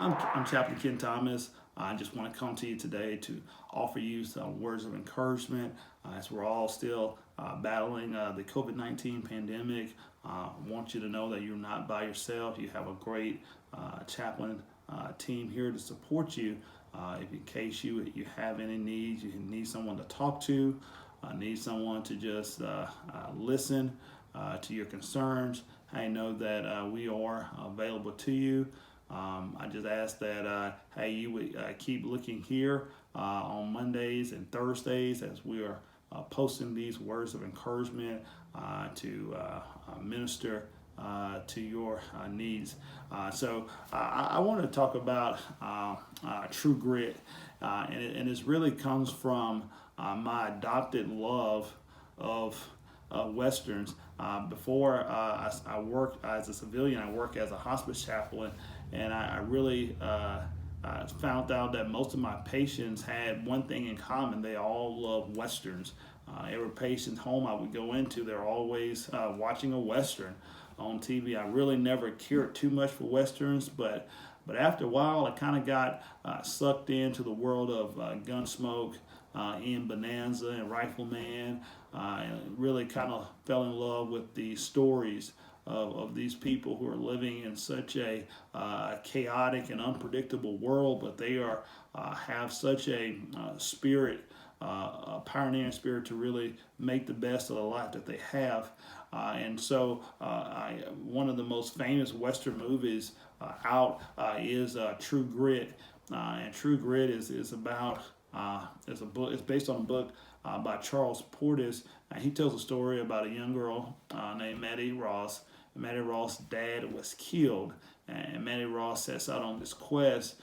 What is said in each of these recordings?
I'm Chaplain Ken Thomas. I just want to come to you today to offer you some words of encouragement as we're all still battling the COVID-19 pandemic. I want you to know that you're not by yourself. You have a great chaplain team here to support you. If in case you have any needs, you need someone to talk to, need someone to just listen to your concerns. I know that we are available to you. I just ask that hey, you would keep looking here on Mondays and Thursdays as we are posting these words of encouragement to minister to your needs. So I want to talk about true grit, and it really comes from my adopted love of Westerns. Before I worked as a civilian, I worked as a hospice chaplain, and I really found out that most of my patients had one thing in common. They all love Westerns. Every patient's home I would go into, they're always watching a Western on TV. I really never cared too much for Westerns, but after a while, I kind of got sucked into the world of Gunsmoke, in Bonanza and Rifleman, and really kind of fell in love with the stories of these people who are living in such a chaotic and unpredictable world, but they are have such a spirit, a pioneering spirit to really make the best of the life that they have. And so one of the most famous Western movies out is True Grit. And True Grit is about it's a book. It's based on a book by Charles Portis. He tells a story about a young girl named Maddie Ross. Maddie Ross' dad was killed, and Maddie Ross sets out on this quest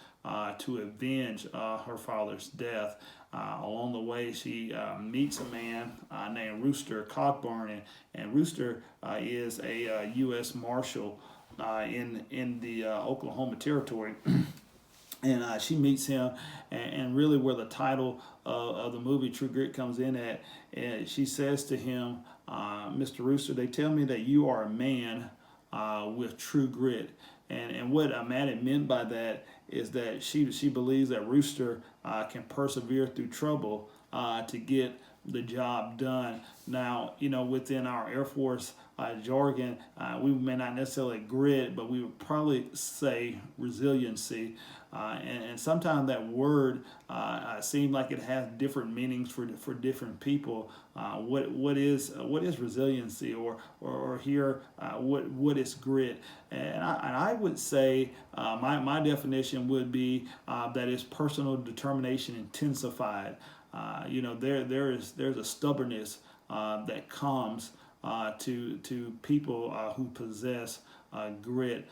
to avenge her father's death. Along the way, she meets a man named Rooster Cogburn, and Rooster is a U.S. Marshal in the Oklahoma Territory. And she meets him, and really where the title of the movie True Grit comes in at, and she says to him, Mr. Rooster, they tell me that you are a man with true grit. And what Maddie meant by that is that she believes that Rooster can persevere through trouble to get the job done. Now, within our Air Force jargon, we may not necessarily grit, but we would probably say resiliency. And sometimes that word seems like it has different meanings for different people. What is resiliency, or here what is grit? And I would say my definition would be that it's personal determination intensified. There's a stubbornness that comes to people who possess grit.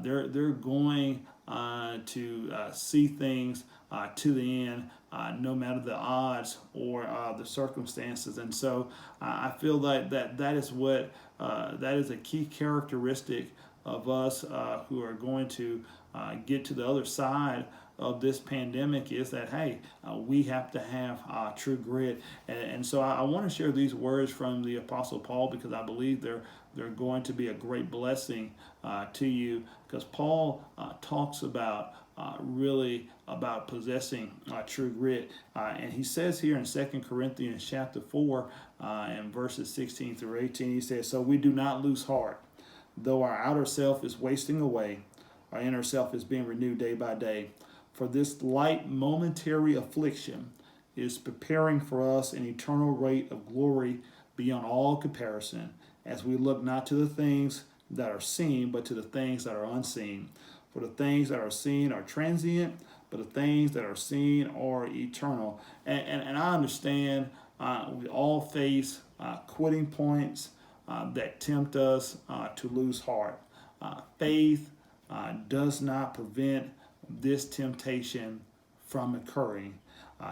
They're going to see things to the end, no matter the odds or the circumstances. And so I feel like that is what that is a key characteristic of us who are going to get to the other side of this pandemic, is that hey, we have to have true grit. And so I want to share these words from the Apostle Paul, because I believe they're going to be a great blessing to you, because Paul talks about really about possessing true grit. And he says here in 2 Corinthians chapter 4 and verses 16 through 18, he says, so we do not lose heart. Though our outer self is wasting away, our inner self is being renewed day by day. For this light momentary affliction is preparing for us an eternal rate of glory beyond all comparison, as we look not to the things that are seen, but to the things that are unseen. For the things that are seen are transient, but the things that are seen are eternal. And I understand we all face quitting points that tempt us to lose heart. Faith does not prevent this temptation from occurring.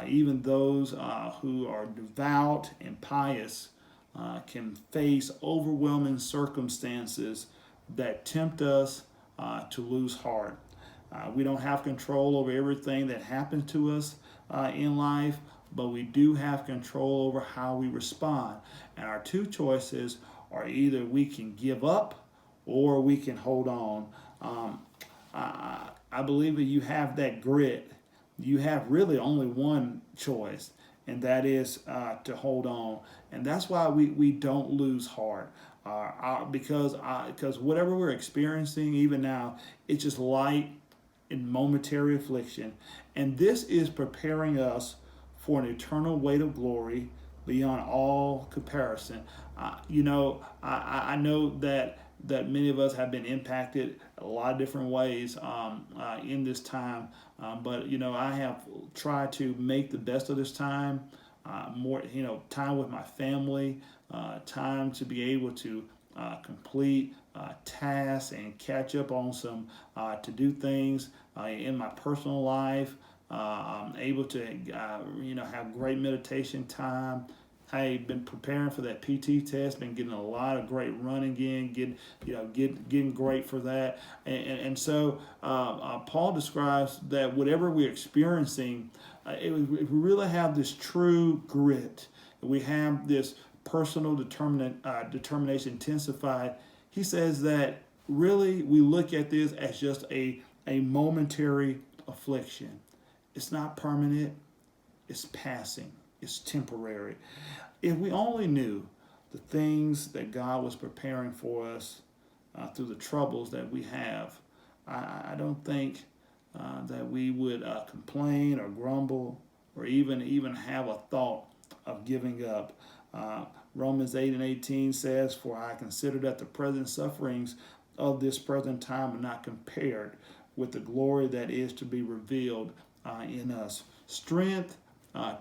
Even those who are devout and pious can face overwhelming circumstances that tempt us to lose heart. We don't have control over everything that happens to us in life, but we do have control over how we respond. And our two choices are either we can give up or we can hold on. I I believe that you have that grit. You have really only one choice, and that is to hold on. And that's why we don't lose heart. Because whatever we're experiencing, even now, it's just light and momentary affliction. And this is preparing us for an eternal weight of glory beyond all comparison. I know that many of us have been impacted a lot of different ways in this time. But I have tried to make the best of this time. More, time with my family, time to be able to complete tasks and catch up on some to do things in my personal life. I'm able to, have great meditation time. Hey, been preparing for that PT test. Been getting a lot of great running in. Getting great for that. And so Paul describes that whatever we're experiencing, if we really have this true grit, we have this personal determination intensified. He says that really we look at this as just a momentary affliction. It's not permanent. It's passing. It's temporary. If we only knew the things that God was preparing for us through the troubles that we have, I don't think that we would complain or grumble or even have a thought of giving up. Romans 8:18 says, "For I consider that the present sufferings of this present time are not compared with the glory that is to be revealed in us." Strength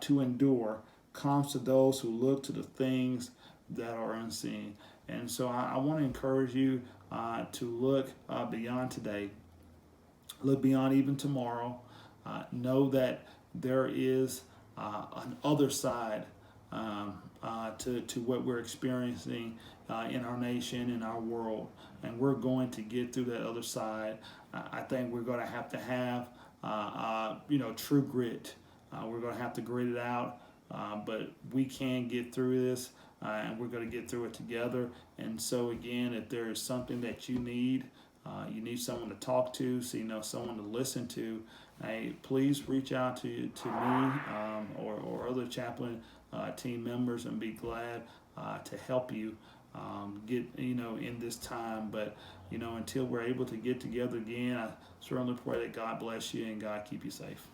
to endure comes to those who look to the things that are unseen. And so I want to encourage you to look beyond today, look beyond even tomorrow. Know that there is an other side to what we're experiencing in our nation, in our world, and we're going to get through that other side. I think we're going to have true grit. We're going to have to grit it out, but we can get through this, and we're going to get through it together. And so again, if there is something that you need someone to talk to, someone to listen to, hey, please reach out to me or other chaplain team members, and be glad to help you get in this time. But until we're able to get together again, I certainly pray that God bless you and God keep you safe.